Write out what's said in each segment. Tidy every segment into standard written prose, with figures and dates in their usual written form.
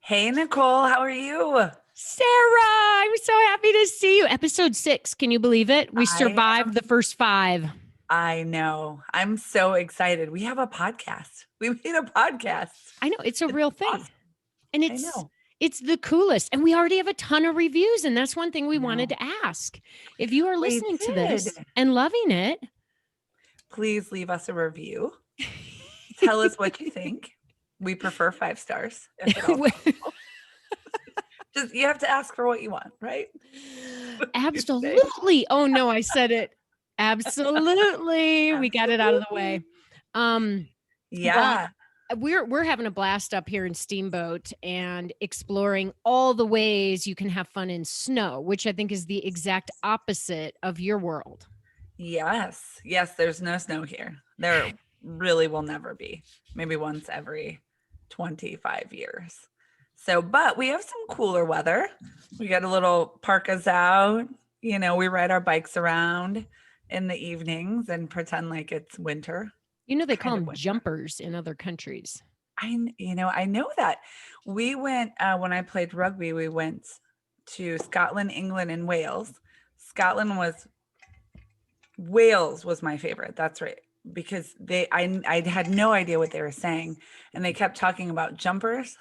Hey, Nicole, how are you? Sarah, I'm so happy to see you. Episode 6. Can you believe it? We I survived the first 5. I know. I'm so excited. We have a podcast. We made a podcast. I know it's a It's real thing. awesome. And I it's know. it's the coolest. And we already have a ton of reviews. And that's one thing we I wanted know. to ask. If you are We listening to did. this and loving it, Please leave us a review. Tell us what you think. We prefer 5 stars if at all possible. Just you have to ask for what you want, right? You say. absolutely. Oh no, I said it. Absolutely. We got it out of the way. Absolutely. Well, Yeah. we're having a blast up here in Steamboat and exploring all the ways you can have fun in snow, which I think is the exact opposite of your world. Yes. Yes, there's no snow here. There really will never be. Maybe once every 25 years. So, but we have some cooler weather. We got a little parkas out. We ride our bikes around in the evenings and pretend like it's winter, You know they call kind of them winter. jumpers in other countries. I know that. We went when I played rugby, we went to Scotland, England, and Wales. Scotland was Wales was my favorite. That's right. Because I had no idea what they were saying, and they kept talking about jumpers,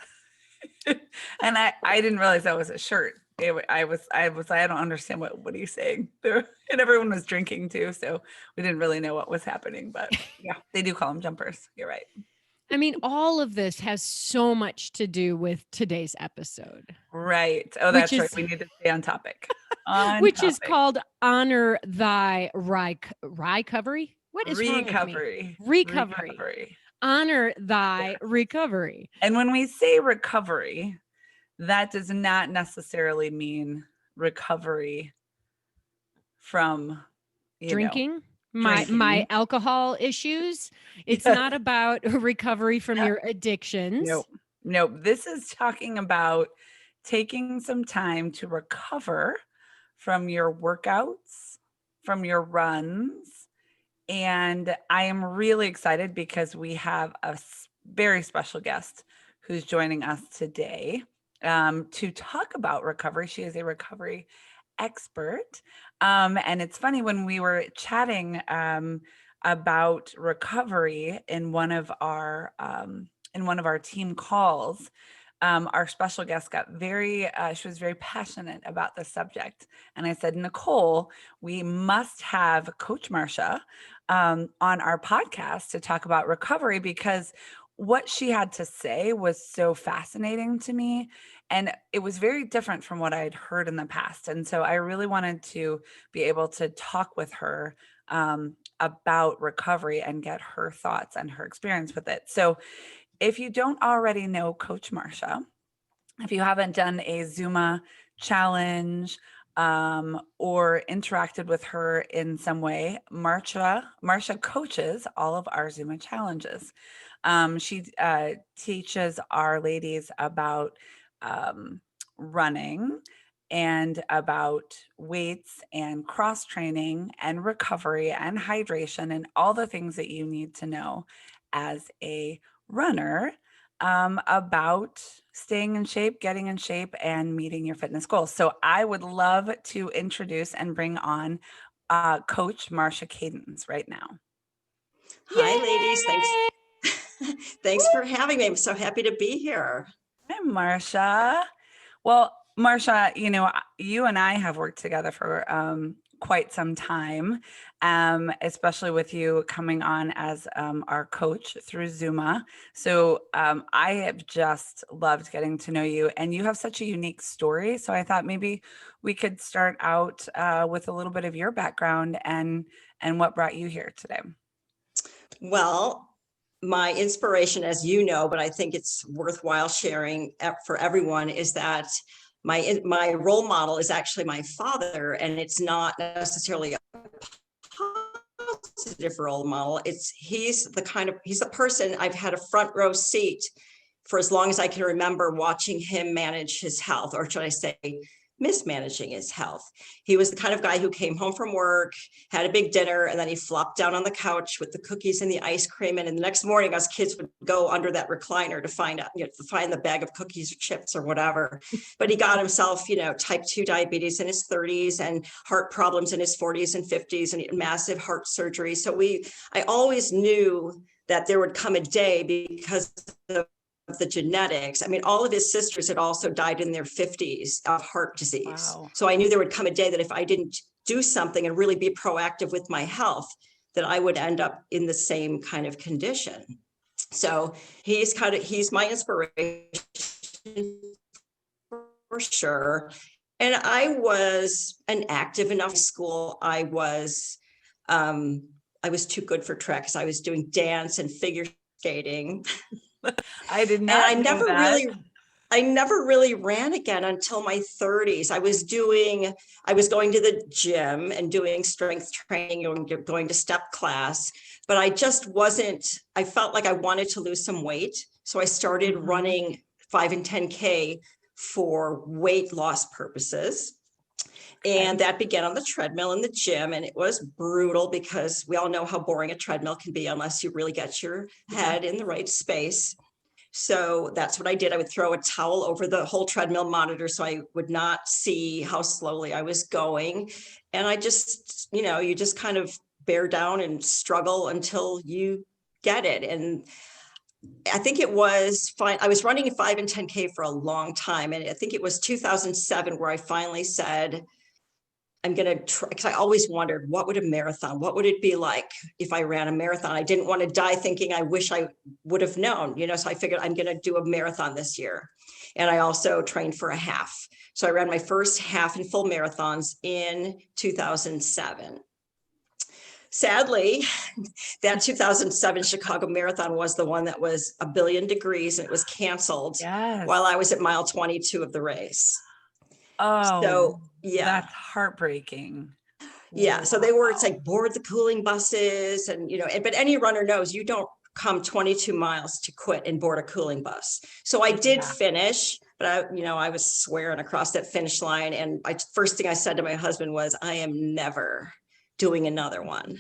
and I didn't realize that was a shirt. I don't understand what are you saying there, and everyone was drinking too, so we didn't really know what was happening. But yeah, they do call them jumpers. You're right. I mean, all of this has so much to do with today's episode, Right. Oh, which that's right. is We need to stay on topic. On which is topic. called honor thy recovery. What is wrong with me? Recovery. Recovery. Recovery. Honor Yeah. thy recovery. And when we say recovery, that does not necessarily mean recovery from, Drinking, my drinking. alcohol issues. It's Yes. not about recovery from your addictions. Nope. Nope. This is talking about taking some time to recover from your workouts, from your runs. And I am really excited because we have a very special guest who's joining us today to talk about recovery. She is a recovery expert. And it's funny when we were chatting about recovery in one of our team calls. Our special guest got she was very passionate about the subject. And I said, Nicole, we must have Coach Marcia on our podcast to talk about recovery because what she had to say was so fascinating to me. And it was very different from what I had heard in the past. And so I really wanted to be able to talk with her about recovery and get her thoughts and her experience with it. So if you don't already know Coach Marcia, if you haven't done a Zuma challenge or interacted with her in some way, Marcia coaches all of our Zuma challenges. She teaches our ladies about running and about weights and cross training and recovery and hydration and all the things that you need to know as a runner about staying in shape, getting in shape, and meeting your fitness goals. So I would love to introduce and bring on Coach Marcia Kadens right now. Hi, ladies. Thanks. Yay! Thanks for having me. I'm so happy to be here. Hi, Marcia. Well, Marcia, you and I have worked together for quite some time, especially with you coming on as our coach through Zuma. So I have just loved getting to know you, and you have such a unique story. So I thought maybe we could start out with a little bit of your background and what brought you here today. Well, my inspiration, as you know, but I think it's worthwhile sharing for everyone, is that my role model is actually my father, and it's not necessarily a positive role model. He's the person I've had a front row seat for as long as I can remember, watching him manage his health, or should I say mismanaging his health. He was the kind of guy who came home from work, had a big dinner, and then he flopped down on the couch with the cookies and the ice cream. And the next morning, us kids would go under that recliner to find out, to find the bag of cookies or chips or whatever. But he got himself, type 2 diabetes in his 30s and heart problems in his 40s and 50s and massive heart surgery. So I always knew that there would come a day, because of the genetics. I mean, all of his sisters had also died in their 50s of heart disease. Wow. So I knew there would come a day that if I didn't do something and really be proactive with my health, that I would end up in the same kind of condition. So he's my inspiration for sure. And I was an active enough school. I was too good for track because I was doing dance and figure skating. I did not. And I never really ran again until my 30s. I was going to the gym and doing strength training, going to step class, but I felt like I wanted to lose some weight. So I started running 5 and 10K for weight loss purposes. And that began on the treadmill in the gym. And it was brutal because we all know how boring a treadmill can be unless you really get your head in the right space. So that's what I did. I would throw a towel over the whole treadmill monitor so I would not see how slowly I was going. And I just, you just kind of bear down and struggle until you get it. And I think it was fine. I was running 5 and 10K for a long time. And I think it was 2007 where I finally said, I'm going to try, because I always wondered, what would it be like if I ran a marathon? I didn't want to die thinking I wish I would have known, so I figured I'm going to do a marathon this year. And I also trained for a half. So I ran my first half and full marathons in 2007. Sadly, that 2007 Chicago Marathon was the one that was 1 billion degrees, and it was canceled while I was at mile 22 of the race. Oh, so yeah, that's heartbreaking. Yeah. So it's like board the cooling buses and, but any runner knows you don't come 22 miles to quit and board a cooling bus. So I did finish, but I was swearing across that finish line. And first thing I said to my husband was, I am never doing another one.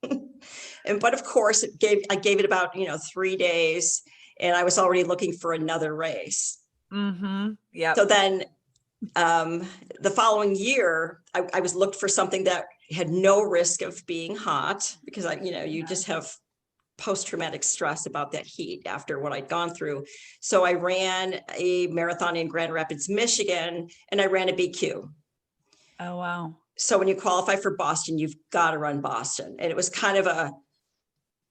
But of course I gave it about, 3 days, and I was already looking for another race. Yeah. So then the following year, I was looked for something that had no risk of being hot, because you just have post-traumatic stress about that heat after what I'd gone through. So I ran a marathon in Grand Rapids, Michigan, and I ran a BQ. Oh, wow. So when you qualify for Boston, you've got to run Boston. And it was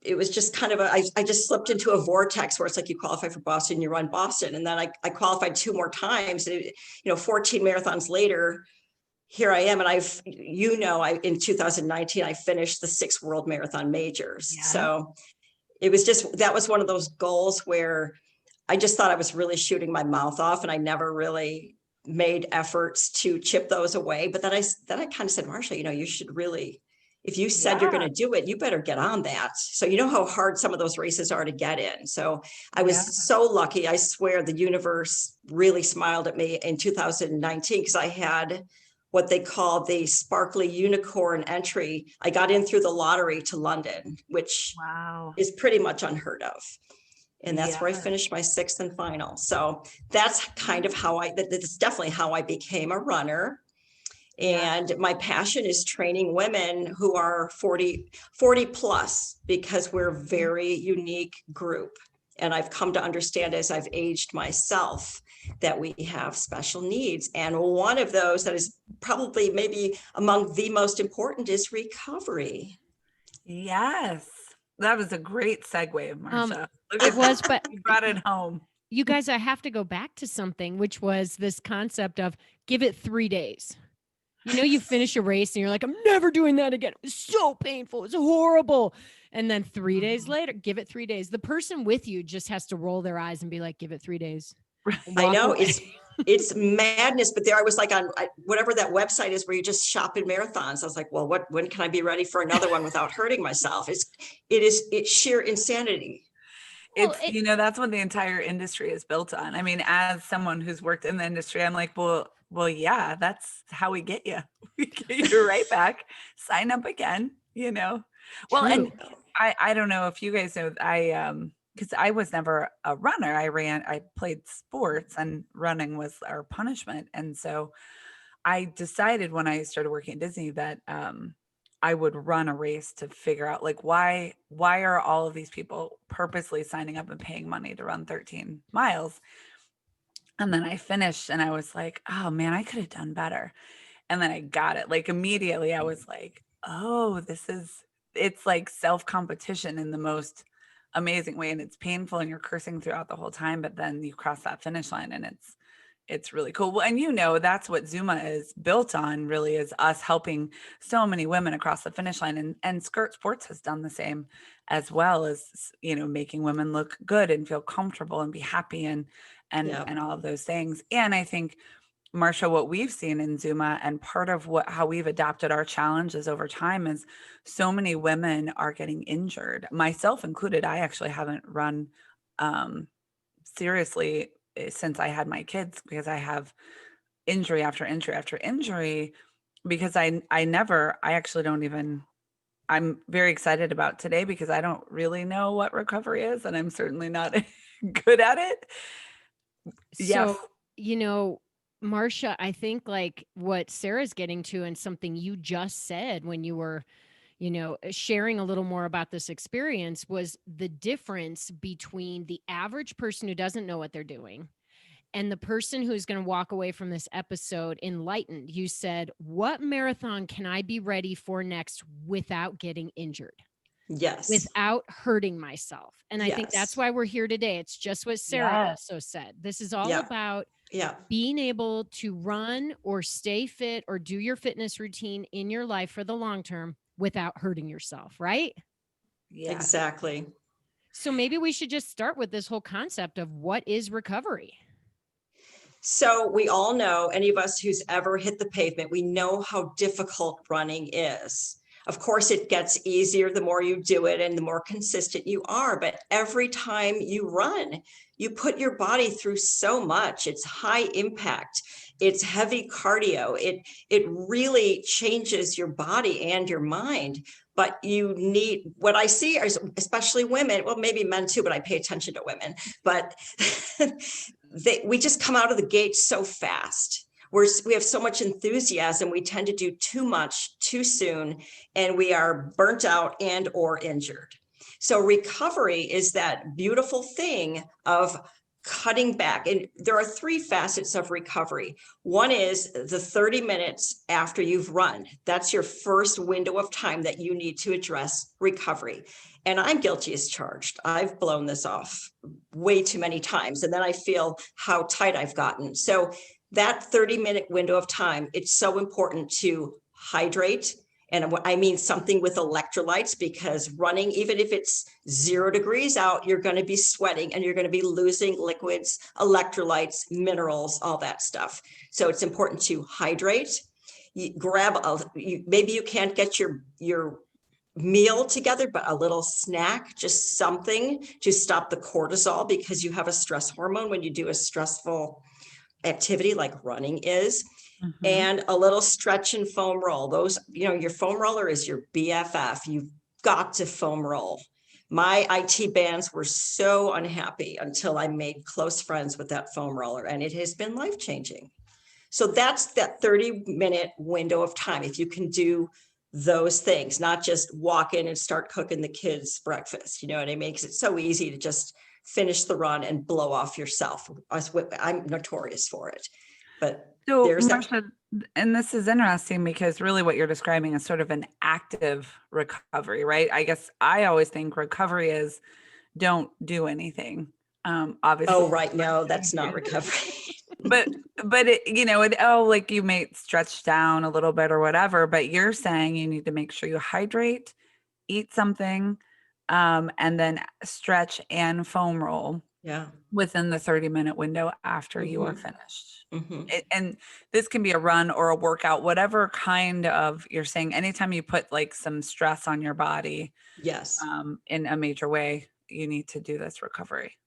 I just slipped into a vortex where it's like you qualify for Boston, you run Boston. And then I qualified 2 more times, and 14 marathons later, here I am. And in 2019, I finished the 6 world marathon majors. Yeah. So it was that was one of those goals where I just thought I was really shooting my mouth off, and I never really made efforts to chip those away. But then I kind of said, Marcia, you should really, if you said you're going to do it, you better get on that. So you know how hard some of those races are to get in. So I was so lucky. I swear the universe really smiled at me in 2019, because I had what they call the sparkly unicorn entry. I got in through the lottery to London, which is pretty much unheard of. And that's where I finished my 6th and final. So that's kind of that's definitely how I became a runner. And my passion is training women who are 40 plus, because we're a very unique group. And I've come to understand as I've aged myself that we have special needs. And one of those that is probably maybe among the most important is recovery. Yes. That was a great segue, Marcia. It was, but you brought it home. You guys, I have to go back to something, which was this concept of give it 3 days. You finish a race and you're like, I'm never doing that again. It was so painful. It's horrible. And then 3 days later, give it 3 days. The person with you just has to roll their eyes and be like, give it 3 days. I know it's madness, but there I was like on whatever that website is where you just shop in marathons. I was like, well, when can I be ready for another one without hurting myself? It's sheer insanity. That's what the entire industry is built on. I mean, as someone who's worked in the industry, I'm like, well, well, yeah, that's how we get you. We get you right back. Sign up again, Well, and True. I don't know if you guys know, because I was never a runner. I played sports, and running was our punishment. And so I decided when I started working at Disney that I would run a race to figure out, like, why are all of these people purposely signing up and paying money to run 13 miles? And then I finished and I was like, oh man, I could have done better. And then I got it. Like immediately I was like, oh, it's like self-competition in the most amazing way. And it's painful and you're cursing throughout the whole time, but then you cross that finish line and it's really cool. Well, and that's what Zuma is built on, really, is us helping so many women across the finish line. And Skirt Sports has done the same, as well as, making women look good and feel comfortable and be happy and Yeah. all of those things. And I think, Marcia, what we've seen in Zuma, and part of how we've adapted our challenges over time, is so many women are getting injured, myself included. I actually haven't run seriously since I had my kids, because I have injury after injury after injury, because I actually don't even, I'm very excited about today because I don't really know what recovery is, and I'm certainly not good at it. Yes. So, Marcia, I think like what Sarah's getting to, and something you just said when you were, sharing a little more about this experience, was the difference between the average person who doesn't know what they're doing and the person who's going to walk away from this episode enlightened. You said, what marathon can I be ready for next without getting injured? Yes. Without hurting myself. And I think that's Yes. why we're here today. It's just what Sarah Yes. also said. This is all Yeah. about Yeah. being able to run or stay fit or do your fitness routine in your life for the long term without hurting yourself, right? Yeah. Exactly. So maybe we should just start with this whole concept of what is recovery. So we all know, any of us who's ever hit the pavement, we know how difficult running is. Of course, it gets easier the more you do it and the more consistent you are. But every time you run, you put your body through so much. It's high impact. It's heavy cardio. It really changes your body and your mind. But you need, what I see is, especially women, well, maybe men too, but I pay attention to women, but we just come out of the gate so fast. We have so much enthusiasm. We tend to do too much too soon, and we are burnt out and or injured. So recovery is that beautiful thing of cutting back. And there are 3 facets of recovery. One is the 30 minutes after you've run. That's your first window of time that you need to address recovery. And I'm guilty as charged. I've blown this off way too many times. And then I feel how tight I've gotten. So that 30-minute window of time, it's so important to hydrate. And I mean something with electrolytes, because running, even if it's 0 degrees out, you're going to be sweating and you're going to be losing liquids, electrolytes, minerals, all that stuff. So it's important to hydrate. You maybe you can't get your meal together, but a little snack, just something to stop the cortisol, because you have a stress hormone when you do a stressful activity like running is. Mhm. And a little stretch and foam roll. Those, your foam roller is your BFF. You've got to foam roll. My IT bands were so unhappy until I made close friends with that foam roller, and it has been life-changing. So that's that 30-minute window of time. If you can do those things, not just walk in and start cooking the kids breakfast, it makes it so easy to just finish the run and blow off yourself. I'm notorious for it, but So, there's that. Marcia, and this is interesting because really what you're describing is sort of an active recovery, right? I guess I always think recovery is don't do anything. Obviously. Oh, right. No, that's not recovery. but like you may stretch down a little bit or whatever, but you're saying you need to make sure you hydrate, eat something, and then stretch and foam roll Yeah. within the 30-minute window after you are Mhm. finished. Mhm. And this can be a run or a workout, whatever kind of, you're saying anytime you put like some stress on your body Yes. in a major way, you need to do this recovery.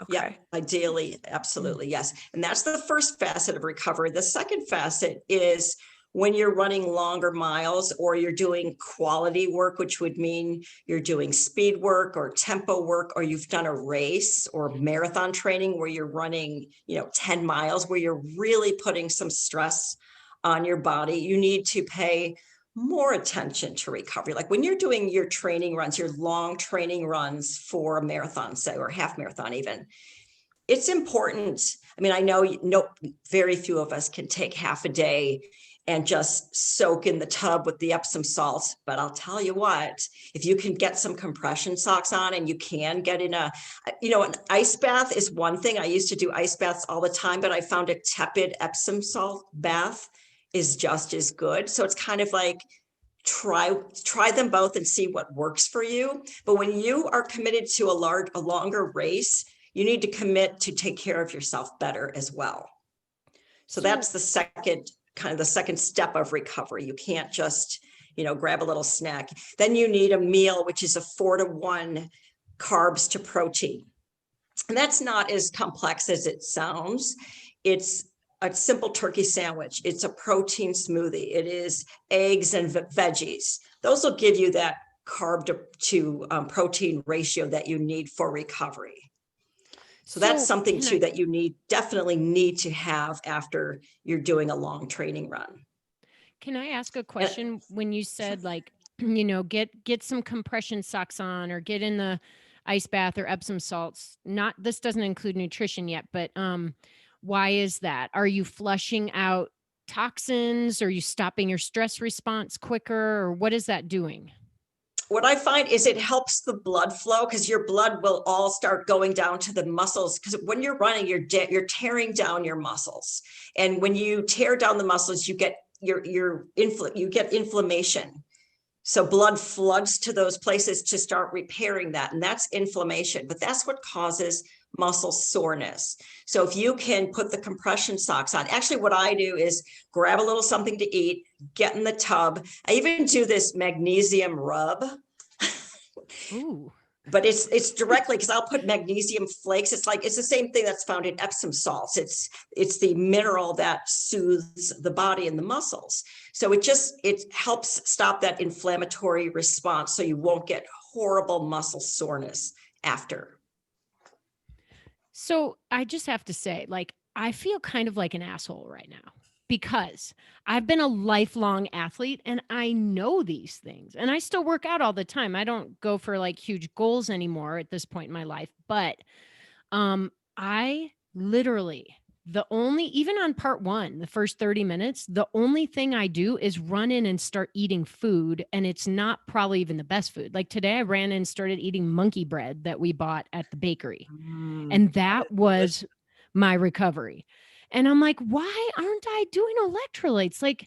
Okay. Yeah, ideally, absolutely, yes. And that's the first facet of recovery. The second facet is when you're running longer miles or you're doing quality work, which would mean you're doing speed work or tempo work, or you've done a race or marathon training where you're running, 10 miles, where you're really putting some stress on your body. You need to pay more attention to recovery. Like when you're doing your training runs, your long training runs for a marathon, say, or half marathon even, it's important. I mean, I know very few of us can take half a day and just soak in the tub with the Epsom salts. But I'll tell you what, if you can get some compression socks on and you can get in an ice bath is one thing. I used to do ice baths all the time, but I found a tepid Epsom salt bath is just as good. So it's kind of like, try them both and see what works for you. But when you are committed to a longer race, you need to commit to take care of yourself better as well. So that's the second step of recovery. You can't just, grab a little snack. Then you need a meal, which is a 4-to-1 carbs to protein. And that's not as complex as it sounds. It's a simple turkey sandwich. It's a protein smoothie. It is eggs and veggies. Those will give you that carb to protein ratio that you need for recovery. So that's something too that you definitely need to have after you're doing a long training run. Can I ask a question? When you said like, get some compression socks on or get in the ice bath or Epsom salts, this doesn't include nutrition yet, but why is that? Are you flushing out toxins? Are you stopping your stress response quicker? Or what is that doing? What I find is it helps the blood flow because your blood will all start going down to the muscles. Because when you're running, you're tearing down your muscles. And when you tear down the muscles, you get you get inflammation. So blood floods to those places to start repairing that. And that's inflammation, but that's what causes muscle soreness. So if you can put the compression socks on, actually what I do is grab a little something to eat, get in the tub. I even do this magnesium rub. Ooh. But it's directly because I'll put magnesium flakes. It's the same thing that's found in Epsom salts. It's the mineral that soothes the body and the muscles. So it helps stop that inflammatory response so you won't get horrible muscle soreness after. So I just have to say, I feel kind of like an asshole right now because I've been a lifelong athlete and I know these things and I still work out all the time. I don't go for huge goals anymore at this point in my life, but I literally, even on part 1, the first 30 minutes, the only thing I do is run in and start eating food. And it's not probably even the best food. Like today I ran in and started eating monkey bread that we bought at the bakery. And that was my recovery. And I'm like, why aren't I doing electrolytes?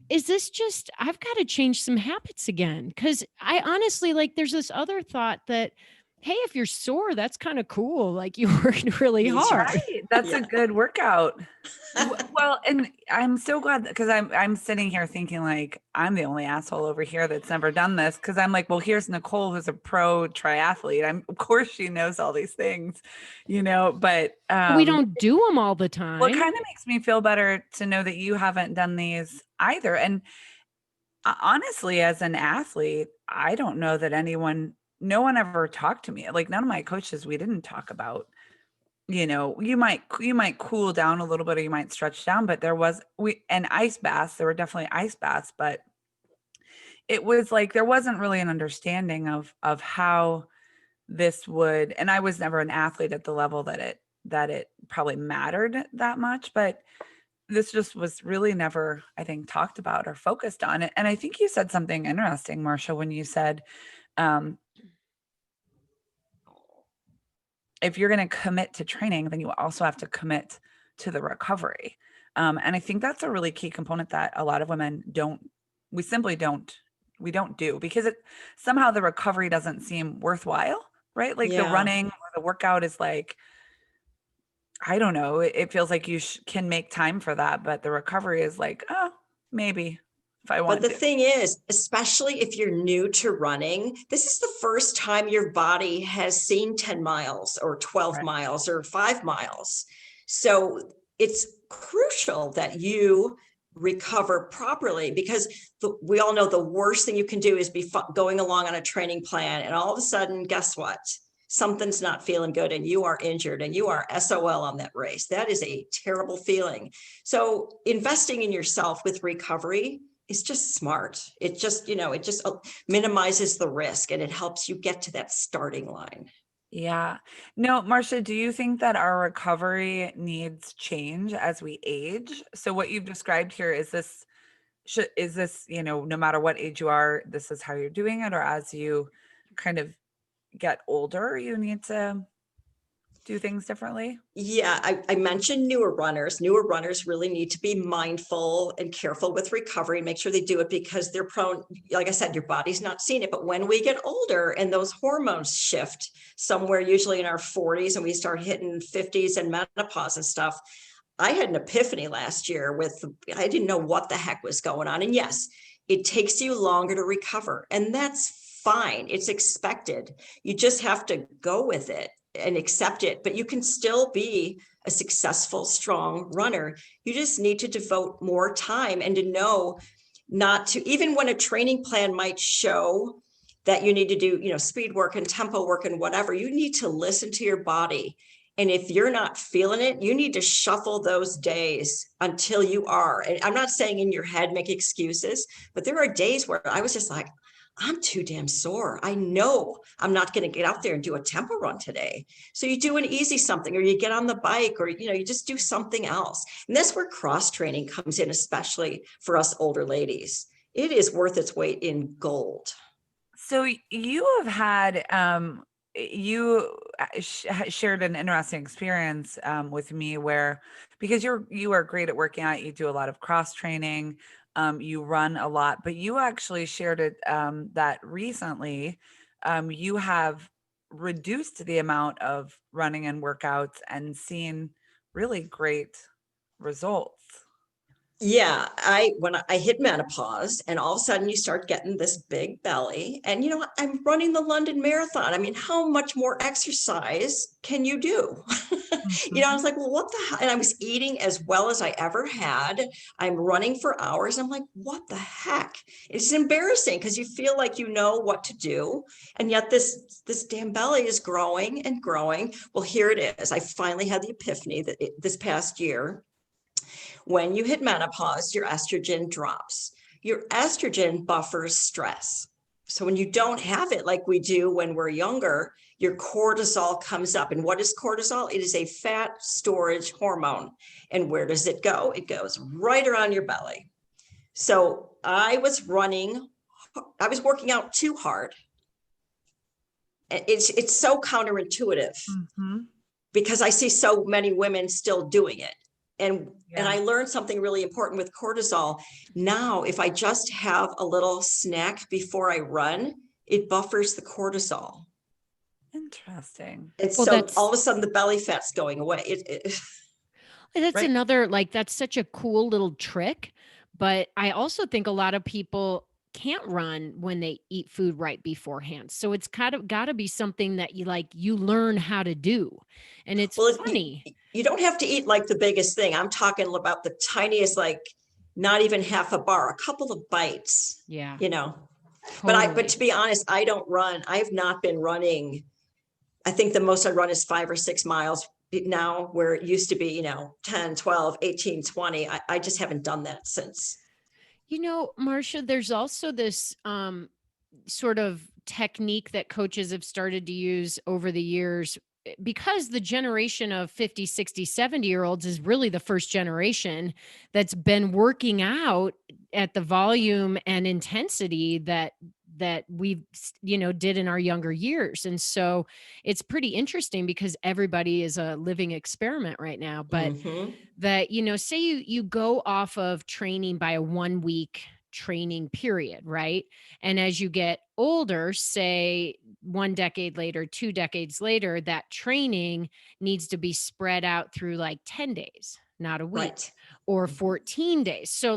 Is this just, I've got to change some habits again. Cause I honestly, there's this other thought that, hey, if you're sore, that's kind of cool. You worked really hard. Right. That's a good workout. Well, and I'm so glad because I'm sitting here thinking I'm the only asshole over here that's never done this. Cause I'm like, well, here's Nicole, who's a pro triathlete. Of course she knows all these things, but we don't do them all the time. Well, it kind of makes me feel better to know that you haven't done these either. And honestly, as an athlete, I don't know that no one ever talked to me. None of my coaches, we didn't talk about, you might cool down a little bit or you might stretch down, but there were definitely ice baths, but it was there wasn't really an understanding of how this would, and I was never an athlete at the level that it probably mattered that much, but this just was really never, I think, talked about or focused on it. And I think you said something interesting, Marcia, when you said, if you're going to commit to training, then you also have to commit to the recovery. And I think that's a really key component that a lot of women we simply don't do because somehow the recovery doesn't seem worthwhile, right? The running or the workout is I don't know. It feels like you can make time for that, but the recovery is oh, maybe if I But want the to. thing is, especially if you're new to running, this is the first time your body has seen 10 miles or 12 Right. miles or 5 miles. So it's crucial that you recover properly, because we all know the worst thing you can do is be going along on a training plan. And all of a sudden, guess what? Something's not feeling good and you are injured and you are SOL on that race. That is a terrible feeling. So investing in yourself with recovery is just smart. It just, it just minimizes the risk and it helps you get to that starting line. Yeah. No, Marcia, do you think that our recovery needs change as we age? So what you've described here, is this, no matter what age you are, this is how you're doing it, or as you kind of get older, you need to do things differently? Yeah, I mentioned newer runners. Newer runners really need to be mindful and careful with recovery and make sure they do it, because they're prone, like I said, your body's not seeing it. But when we get older and those hormones shift somewhere, usually in our 40s, and we start hitting 50s and menopause and stuff. I had an epiphany last year I didn't know what the heck was going on. And yes, it takes you longer to recover, and that's fine. It's expected. You just have to go with it and accept it, but you can still be a successful, strong runner. You just need to devote more time and to know not to, even when a training plan might show that you need to do, speed work and tempo work and whatever, you need to listen to your body. And if you're not feeling it, you need to shuffle those days until you are. And I'm not saying in your head, make excuses, but there are days where I was just like, I'm too damn sore. I know I'm not going to get out there and do a tempo run today. So you do an easy something, or you get on the bike, or, you just do something else. And that's where cross training comes in, especially for us older ladies. It is worth its weight in gold. So you have had, you shared an interesting experience with me where, because you are great at working out, you do a lot of cross training, you run a lot, but you actually shared it that recently you have reduced the amount of running and workouts and seen really great results. Yeah, when I hit menopause, and all of a sudden you start getting this big belly, and I'm running the London Marathon. I mean, how much more exercise can you do? I was like, well, what the hell? And I was eating as well as I ever had. I'm running for hours. I'm like, what the heck? It's embarrassing, because you feel like you know what to do, and yet this damn belly is growing and growing. Well, here it is. I finally had the epiphany that this past year. When you hit menopause, your estrogen drops. Your estrogen buffers stress. So when you don't have it like we do when we're younger, your cortisol comes up. And what is cortisol? It is a fat storage hormone. And where does it go? It goes right around your belly. So I was working out too hard. It's so counterintuitive, Mm-hmm. because I see so many women still doing it. And Yeah. I learned something really important with cortisol. Now, if I just have a little snack before I run, it buffers the cortisol. Interesting. And Well, so all of a sudden the belly fat's going away. That's Right. another, that's such a cool little trick. But I also think a lot of people can't run when they eat food right beforehand. So it's kind of got to be something that you learn how to do. And it's Well, funny. you don't have to eat like the biggest thing. I'm talking about the tiniest, like not even half a bar, a couple of bites, Yeah, But totally. to be honest, I don't run. I've not been running. I think the most I run is 5 or 6 miles now, where it used to be, 10, 12, 18, 20. I just haven't done that since. Marcia, there's also this sort of technique that coaches have started to use over the years, because the generation of 50, 60, 70-year-olds is really the first generation that's been working out at the volume and intensity that we did in our younger years. And so it's pretty interesting, because everybody is a living experiment right now. But Mhm. that, say you go off of training by a 1 week training period, right? And as you get older, say 1 decade later, 2 decades later, that training needs to be spread out through like 10 days, not a week, Right. or Mhm. 14 days. So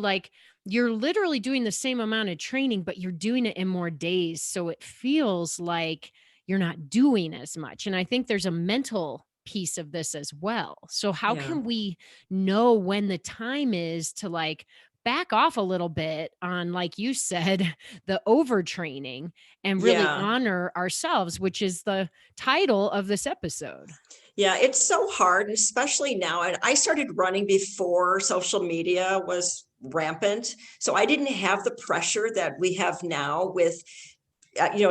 you're literally doing the same amount of training, but you're doing it in more days. So it feels like you're not doing as much. And I think there's a mental piece of this as well. So how Yeah. can we know when the time is to like back off a little bit on, like you said, the overtraining and really Yeah. honor ourselves, which is the title of this episode? Yeah, it's so hard, especially now. And I started running before social media was rampant. So I didn't have the pressure that we have now with,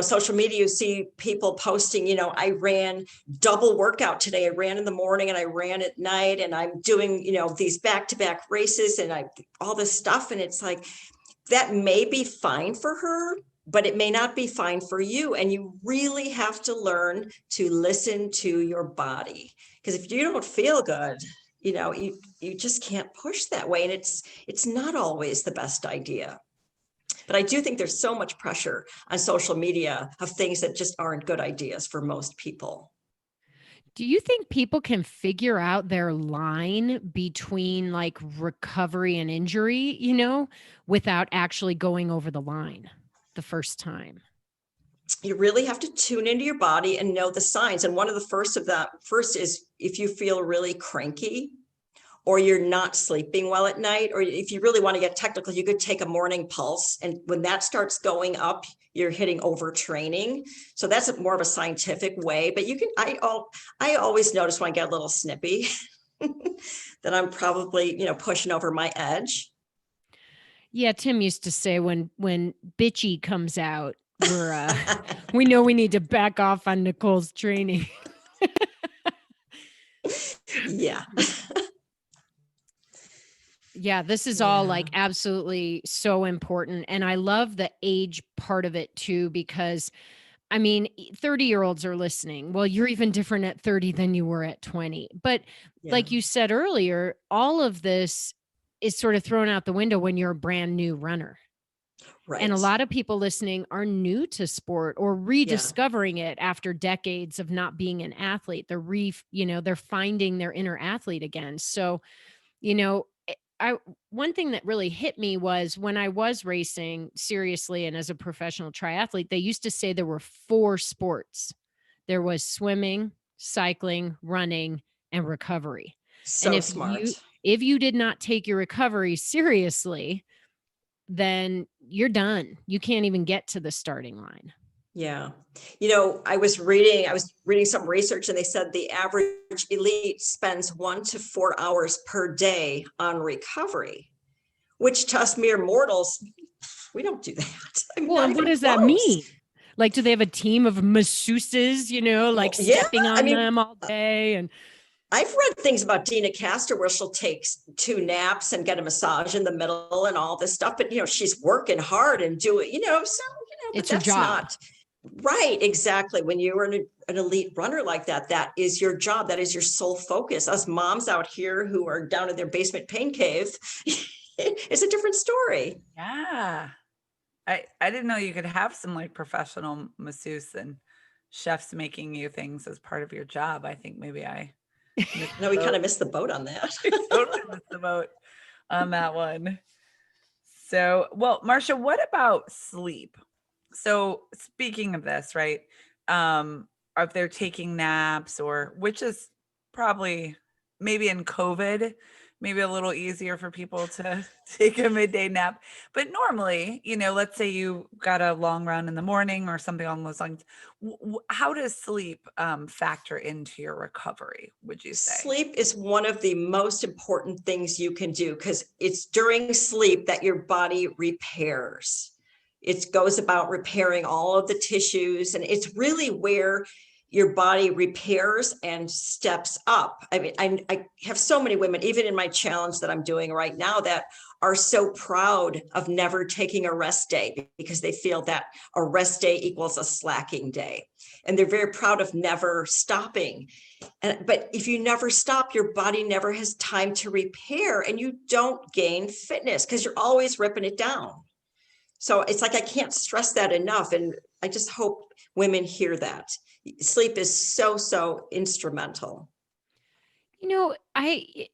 social media. You see people posting, I ran double workout today. I ran in the morning and I ran at night, and I'm doing, these back-to-back races and all this stuff. And it's like, that may be fine for her, but it may not be fine for you. And you really have to learn to listen to your body. Because if you don't feel good, you just can't push that way. And it's not always the best idea. But I do think there's so much pressure on social media of things that just aren't good ideas for most people. Do you think people can figure out their line between like recovery and injury, without actually going over the line the first time? You really have to tune into your body and know the signs. And one of the first is if you feel really cranky, or you're not sleeping well at night, or if you really want to get technical, you could take a morning pulse. And when that starts going up, you're hitting overtraining. So that's more of a scientific way. But I always notice when I get a little snippy that I'm probably, pushing over my edge. Yeah, Tim used to say when bitchy comes out, we know we need to back off on Nicole's training. Yeah. Yeah, this is all like absolutely so important. And I love the age part of it too, because 30-year-olds are listening. Well, you're even different at 30 than you were at 20. But like you said earlier, all of this is sort of thrown out the window when you're a brand new runner. Right. And a lot of people listening are new to sport or rediscovering it after decades of not being an athlete. They're finding their inner athlete again. So, one thing that really hit me was when I was racing seriously and as a professional triathlete, they used to say there were 4 sports. There was swimming, cycling, running, and recovery. So and smart. if you did not take your recovery seriously, then you're done. You can't even get to the starting line. Yeah. I was reading some research, and they said the average elite spends 1 to 4 hours per day on recovery, which to us mere mortals, we don't do that. Well, and what does that mean? Like, do they have a team of masseuses, stepping on them all day? And I've read things about Dina Castor where she'll take 2 naps and get a massage in the middle and all this stuff. But, she's working hard and do it, it's her job. Not right. Exactly. When you are an elite runner like that, that is your job. That is your sole focus. Us moms out here who are down in their basement pain cave, it's a different story. Yeah. I didn't know you could have some like professional masseuse and chefs making you things as part of your job. I think maybe No, we kind of missed the boat on that. Totally missed the boat on that one. So, well, Marcia, what about sleep? So speaking of this, right? If they're taking naps, or which is probably maybe in COVID, maybe a little easier for people to take a midday nap. But normally, let's say you got a long run in the morning or something along those lines. How does sleep factor into your recovery, would you say? Sleep is one of the most important things you can do, because it's during sleep that your body repairs. It goes about repairing all of the tissues, and it's really where your body repairs and steps up. I mean, I have so many women, even in my challenge that I'm doing right now, that are so proud of never taking a rest day because they feel that a rest day equals a slacking day. And they're very proud of never stopping. But if you never stop, your body never has time to repair, and you don't gain fitness because you're always ripping it down. So it's like, I can't stress that enough. And I just hope women hear that. Sleep is so, so instrumental. I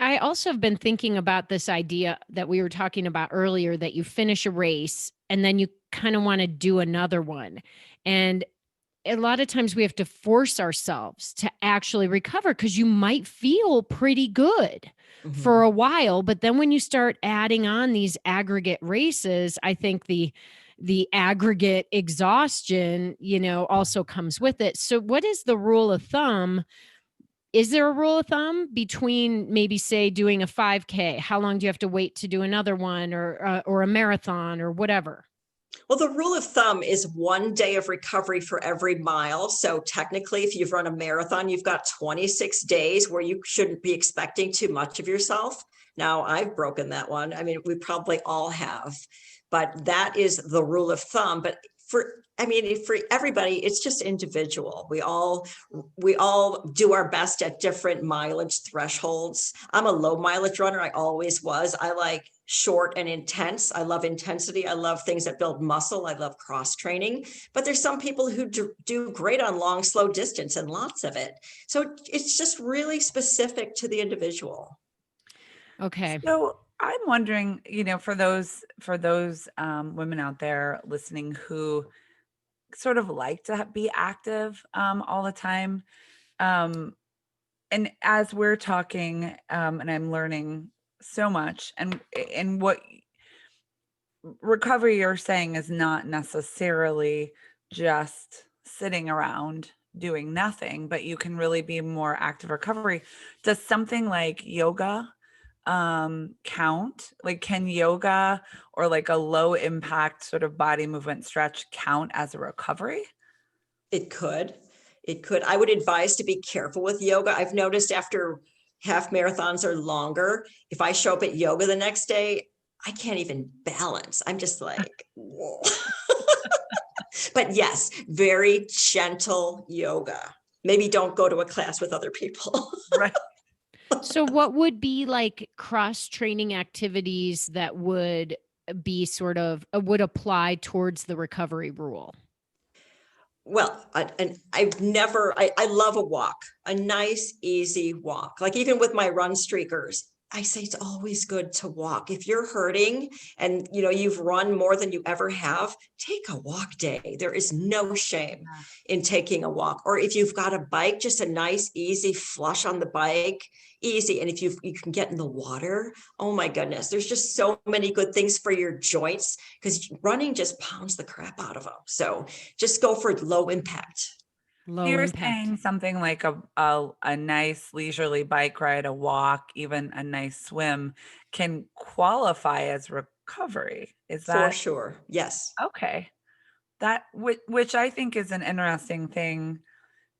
I also have been thinking about this idea that we were talking about earlier, that you finish a race and then you kind of want to do another one. And a lot of times we have to force ourselves to actually recover, because you might feel pretty good for Mhm. a while, but then when you start adding on these aggregate races, I think the aggregate exhaustion, also comes with it. So what is the rule of thumb? Is there a rule of thumb between, maybe say, doing a 5K? How long do you have to wait to do another one, or a marathon or whatever? Well, the rule of thumb is 1 day of recovery for every mile. So technically, if you've run a marathon, you've got 26 days where you shouldn't be expecting too much of yourself. Now, I've broken that one. I mean, we probably all have, but that is the rule of thumb. But for everybody, it's just individual. We all do our best at different mileage thresholds. I'm a low mileage runner. I always was. I like short and intense. I love intensity. I love things that build muscle. I love cross training. But there's some people who do great on long, slow distance and lots of it. So it's just really specific to the individual. Okay. So I'm wondering, for those women out there listening who sort of like to be active all the time, um, and as we're talking, and I'm learning so much, and what recovery you're saying is not necessarily just sitting around doing nothing, but you can really be more active recovery. Does something like yoga count? Like, can yoga or like a low impact sort of body movement stretch count as a recovery? It could. It could. I would advise to be careful with yoga. I've noticed after half marathons or longer, if I show up at yoga the next day, I can't even balance. I'm just like, whoa. But yes, very gentle yoga. Maybe don't go to a class with other people. Right. So what would be like cross training activities that would be sort of would apply towards the recovery rule? Well, I love a walk, a nice, easy walk. Like even with my run streakers, I say it's always good to walk. If you're hurting and you've run more than you ever have, take a walk day. There is no shame in taking a walk. Or if you've got a bike, just a nice, easy flush on the bike, easy. And if you can get in the water, oh my goodness, there's just so many good things for your joints, because running just pounds the crap out of them. So just go for low impact. Low You're impact. saying something like a nice leisurely bike ride, a walk, even a nice swim can qualify as recovery. Is For that sure. Yes. okay? That which I think is an interesting thing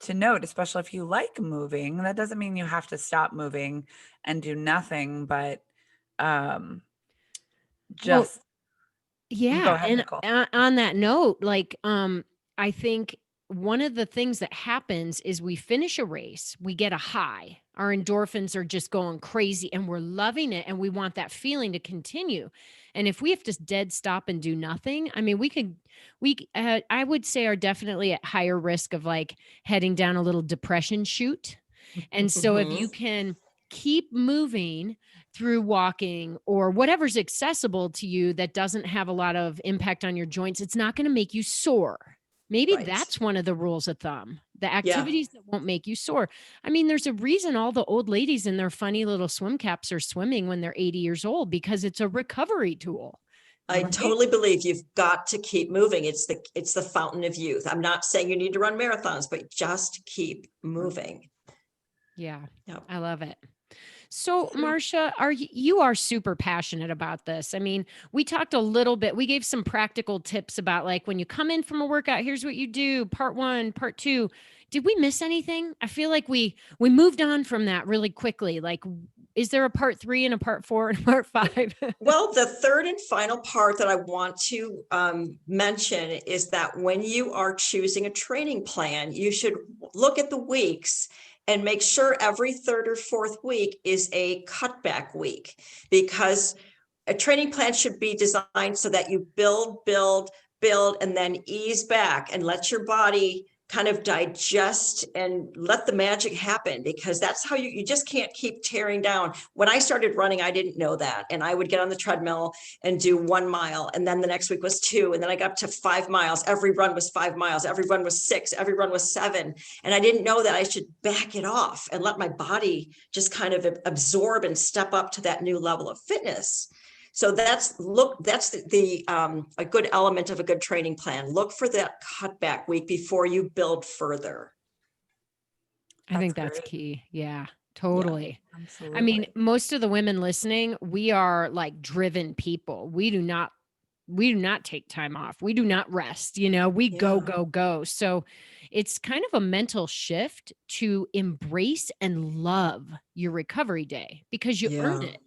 to note, especially if you like moving. That doesn't mean you have to stop moving and do nothing, but um Well, just go yeah, ahead, and Nicole. on that note, like, I think one of the things that happens is we finish a race, we get a high. Our endorphins are just going crazy and we're loving it and we want that feeling to continue. And if we have to dead stop and do nothing, I mean, I would say are definitely at higher risk of like heading down a little depression chute. And so if you Mhm. can keep moving through walking or whatever's accessible to you that doesn't have a lot of impact on your joints, it's not going to make you sore. Maybe Right. that's one of the rules of thumb. The Yeah. activities that won't make you sore. I mean, there's a reason all the old ladies in their funny little swim caps are swimming when they're 80 years old, because it's a recovery tool. I Right. totally believe you've got to keep moving. It's the fountain of youth. I'm not saying you need to run marathons, but just keep moving. Yeah, Yep. I love it. So, Marcia, you are super passionate about this. I mean, we talked a little bit. We gave some practical tips about like when you come in from a workout, here's what you do, part 1, part 2. Did we miss anything? I feel like we moved on from that really quickly. Like, is there a part 3 and a part 4 and a part 5? Well, the third and final part that I want to mention is that when you are choosing a training plan, you should look at the weeks and make sure every third or fourth week is a cutback week, because a training plan should be designed so that you build, and then ease back and let your body kind of digest and let the magic happen, because that's how you just can't keep tearing down. When I started running, I didn't know that. And I would get on the treadmill and do 1 mile. And then the next week was 2. And then I got up to 5 miles. Every run was 5 miles. Every run was 6. Every run was 7. And I didn't know that I should back it off and let my body just kind of absorb and step up to that new level of fitness. So that's the a good element of a good training plan. Look for that cutback week before you build further. I think that's great. key. Yeah, totally. Yeah, absolutely. I mean, most of the women listening, we are like driven people. We do not take time off. We do not rest, we go. So it's kind of a mental shift to embrace and love your recovery day because you earned it.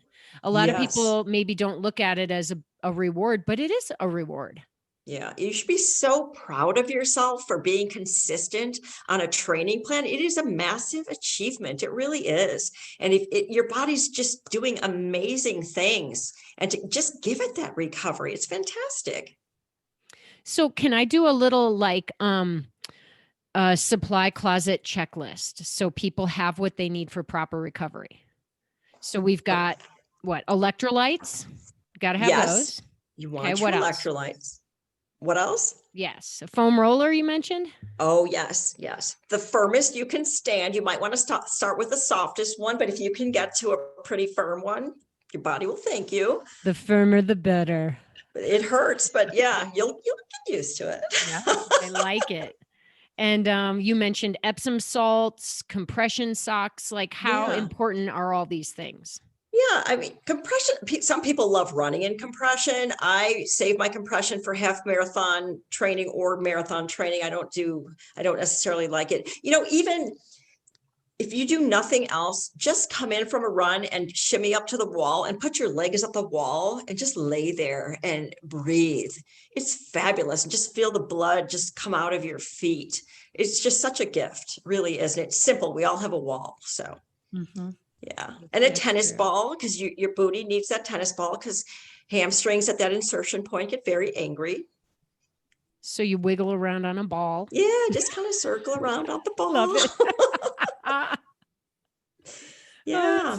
A lot of people maybe don't look at it as a reward, but it is a reward. Yeah, you should be so proud of yourself for being consistent on a training plan. It is a massive achievement. It really is. And if your body's just doing amazing things, and to just give it that recovery, it's fantastic. So can I do a little like a supply closet checklist so people have what they need for proper recovery? So we've got what? Electrolytes? Got to have those. You want your electrolytes. What else? Yes. A foam roller you mentioned? Oh, yes. The firmest you can stand. You might want to start with the softest one, but if you can get to a pretty firm one, your body will thank you. The firmer, the better. It hurts, but yeah, you'll get used to it. Yeah, I like it. And you mentioned Epsom salts, compression socks. Like how important are all these things? Yeah, I mean, compression, some people love running in compression. I save my compression for half marathon training or marathon training. I don't necessarily like it. Even if you do nothing else, just come in from a run and shimmy up to the wall and put your legs up the wall and just lay there and breathe. It's fabulous. And just feel the blood just come out of your feet. It's just such a gift, really, isn't it? It's simple. We all have a wall. So. Mm-hmm. Yeah. And a tennis ball, because your booty needs that tennis ball, because hamstrings at that insertion point get very angry. So you wiggle around on a ball. Yeah, just kind of circle around on the ball. Love it. I'm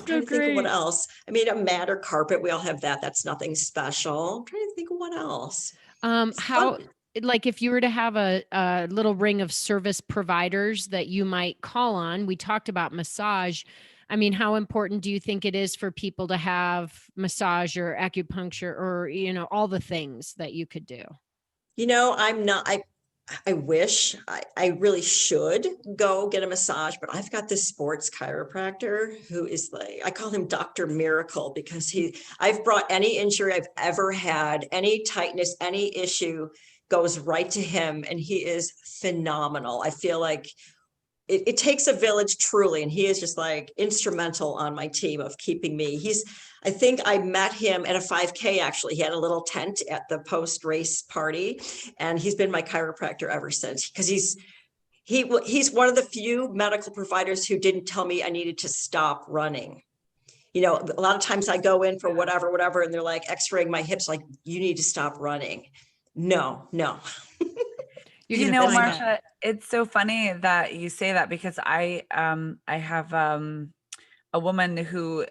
trying to think of what else. I mean, a mat or carpet, we all have that. That's nothing special. I'm trying to think of what else. Like if you were to have a little ring of service providers that you might call on, we talked about massage. I mean, how important do you think it is for people to have massage or acupuncture or, all the things that you could do? I wish I really should go get a massage, but I've got this sports chiropractor who is like, I call him Dr. Miracle, because I've brought any injury I've ever had, any tightness, any issue goes right to him. And he is phenomenal. I feel like it takes a village, truly. And he is just like instrumental on my team of keeping me. I think I met him at a 5K. Actually, he had a little tent at the post-race party, and he's been my chiropractor ever since, because he's one of the few medical providers who didn't tell me I needed to stop running. A lot of times I go in for whatever, and they're like x-raying my hips, like, you need to stop running. No. Marcia, it's so funny that you say that, because I have a woman who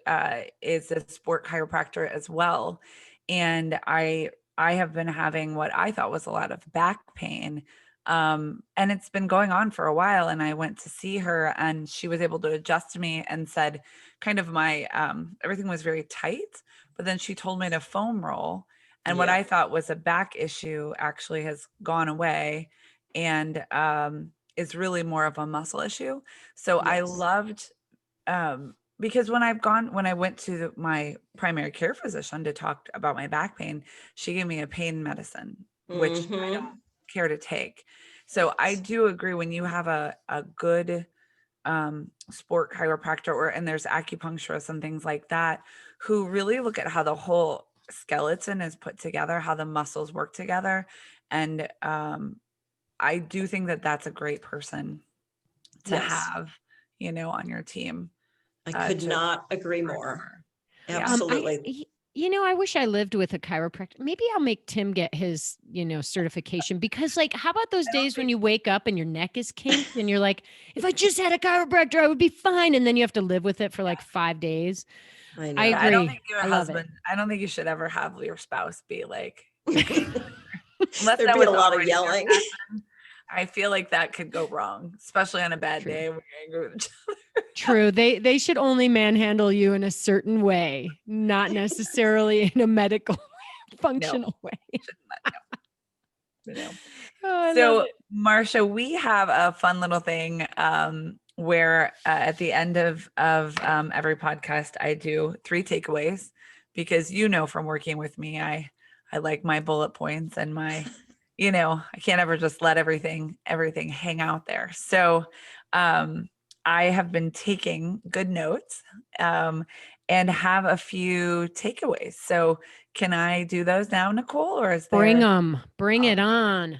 is a sport chiropractor as well, and I have been having what I thought was a lot of back pain, and it's been going on for a while. And I went to see her, and she was able to adjust me and said, kind of my everything was very tight, but then she told me to foam roll. And what I thought was a back issue actually has gone away, and is really more of a muscle issue. So I loved, because when I went to my primary care physician to talk about my back pain, she gave me a pain medicine, which I don't care to take. So I do agree, when you have a good sport chiropractor, and there's acupuncturists and things like that, who really look at how the whole skeleton is put together, how the muscles work together. And I do think that that's a great person to have, on your team. I could not agree more. Absolutely. I wish I lived with a chiropractor. Maybe I'll make Tim get his, certification, because like, how about those days when you wake up and your neck is kinked and you're like, if I just had a chiropractor, I would be fine. And then you have to live with it for like 5 days. I I know. I don't think agree. your I love it. husband, I don't think you should ever have your spouse be like, unless There'd that be was a lot of already your yelling. passion. I feel like that could go wrong, especially on a bad True. day when you're angry with each other. True. They should only manhandle you in a certain way, not necessarily in a medical functional way. You know. Oh, I love So, it. Marcia, we have a fun little thing where at the end of every podcast, I do 3 takeaways, because from working with me, I like my bullet points and my, I can't ever just let everything hang out there. So I have been taking good notes and have a few takeaways. So can I do those now, Nicole, or is Bring there? them. Bring it on.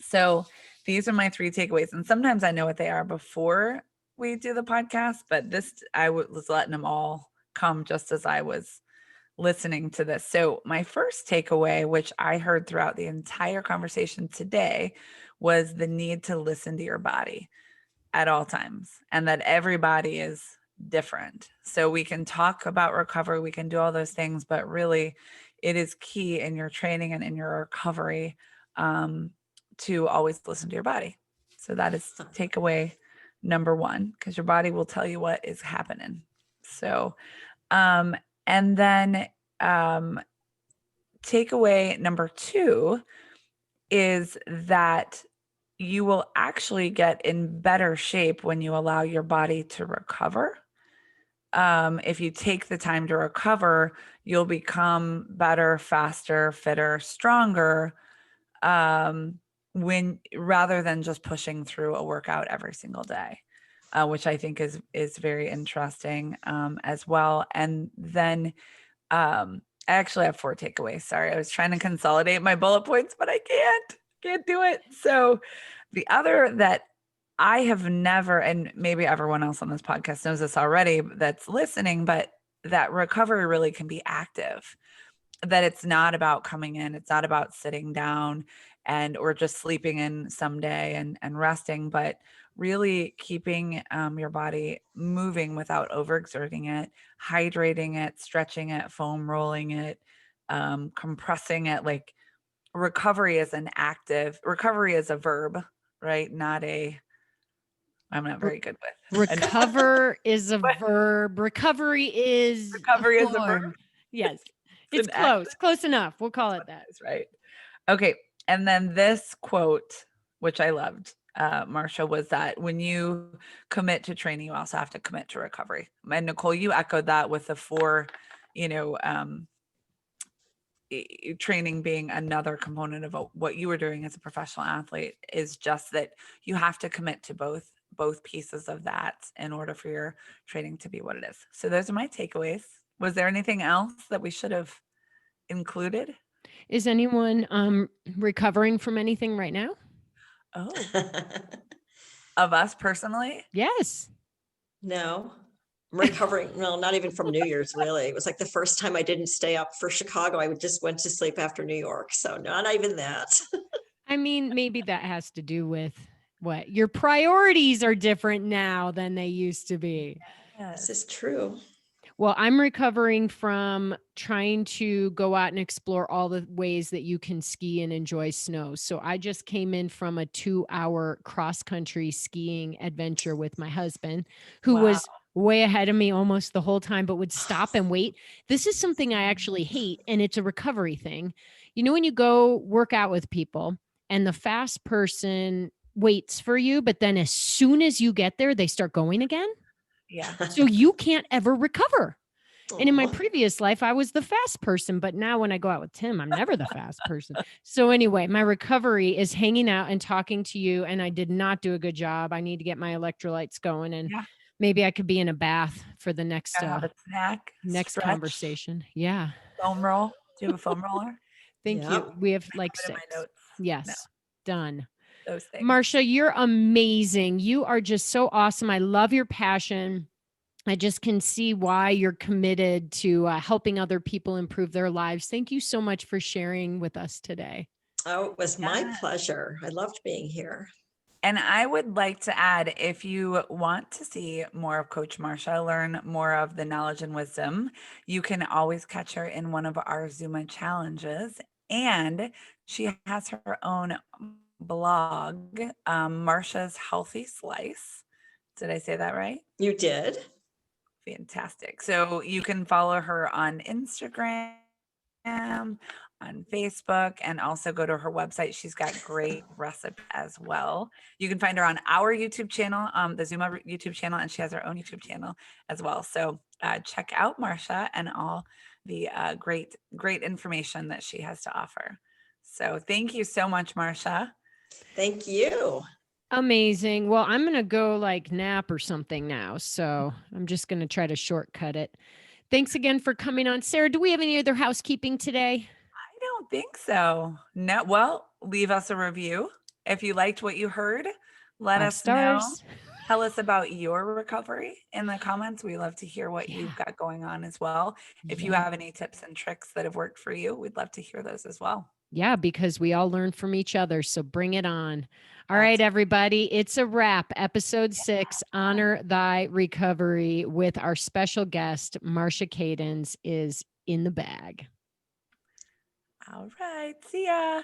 So these are my 3 takeaways. And sometimes I know what they are before we do the podcast, but this, I was letting them all come just as I was listening to this. So my first takeaway, which I heard throughout the entire conversation today, was the need to listen to your body at all times, and that everybody is different. So we can talk about recovery, we can do all those things, but really it is key in your training and in your recovery to always listen to your body. So that is takeaway number 1, because your body will tell you what is happening. So, and then takeaway number 2 is that you will actually get in better shape when you allow your body to recover. If you take the time to recover, you'll become better, faster, fitter, stronger, when rather than just pushing through a workout every single day, which I think is very interesting as well. And then I actually have 4 takeaways. Sorry, I was trying to consolidate my bullet points, but I can't do it. So the other that I have never, and maybe everyone else on this podcast knows this already that's listening, but that recovery really can be active. That it's not about coming in, it's not about sitting down or just sleeping in someday and resting, but really keeping your body moving without overexerting it, hydrating it, stretching it, foam rolling it, compressing it. Like recovery is a verb, right? I'm not very good with. Recover is a verb. Recovery is Recovery a is a verb. form. Yes. It's It's an close. Close enough. We'll call it that. That's right. Okay. And then this quote, which I loved, Marcia, was that when you commit to training, you also have to commit to recovery. And Nicole, you echoed that with the 4, training being another component of what you were doing as a professional athlete, is just that you have to commit to both pieces of that in order for your training to be what it is. So those are my takeaways. Was there anything else that we should have included? Is anyone recovering from anything right now? Oh, of us personally? Yes. No, I'm recovering. Well, not even from New Year's, really. It was like the first time I didn't stay up for Chicago. I just went to sleep after New York. So not even that. I mean, maybe that has to do with what your priorities are different now than they used to be. This is true. Well, I'm recovering from trying to go out and explore all the ways that you can ski and enjoy snow. So I just came in from a 2-hour cross-country skiing adventure with my husband, who was way ahead of me almost the whole time, but would stop and wait. This is something I actually hate, and it's a recovery thing. When you go work out with people and the fast person waits for you, but then as soon as you get there, they start going again. Yeah. So you can't ever recover. And in my Aw. previous life, I was the fast person, but now when I go out with Tim, I'm never the fast person. So anyway, my recovery is hanging out and talking to you, and I did not do a good job. I need to get my electrolytes going, and maybe I could be in a bath for the next Have a snack, stretch, conversation. Yeah. Foam roll. Do you have a foam roller? Thank you. We have like 6. My notes. Yes. No. Done. Those things. Marcia, you're amazing. You are just so awesome. I love your passion. I just can see why you're committed to helping other people improve their lives. Thank you so much for sharing with us today. Oh, it was my Yeah. pleasure. I loved being here. And I would like to add, if you want to see more of Coach Marcia, learn more of the knowledge and wisdom, you can always catch her in one of our Zuma challenges. And she has her own blog, Marcia's Healthy Slice. Did I say that right? You did? Fantastic. So you can follow her on Instagram, on Facebook, and also go to her website. She's got great recipes as well. You can find her on our YouTube channel, the Zuma YouTube channel, and she has her own YouTube channel as well. So check out Marcia and all the great information that she has to offer. So thank you so much, Marcia. Thank you. Amazing. Well, I'm going to go like nap or something now. So I'm just going to try to shortcut it. Thanks again for coming on. Sarah, do we have any other housekeeping today? I don't think so. No. Well, leave us a review. If you liked what you heard, let 5 us know. stars. Tell us about your recovery in the comments. We love to hear what Yeah. you've got going on as well. If you Yeah. have any tips and tricks that have worked for you, we'd love to hear those as well. Yeah, because we all learn from each other. So bring it on. All That's right, everybody. It's a wrap. Episode 6, Honor Thy Recovery, with our special guest, Marcia Kadens, is in the bag. All right. See ya.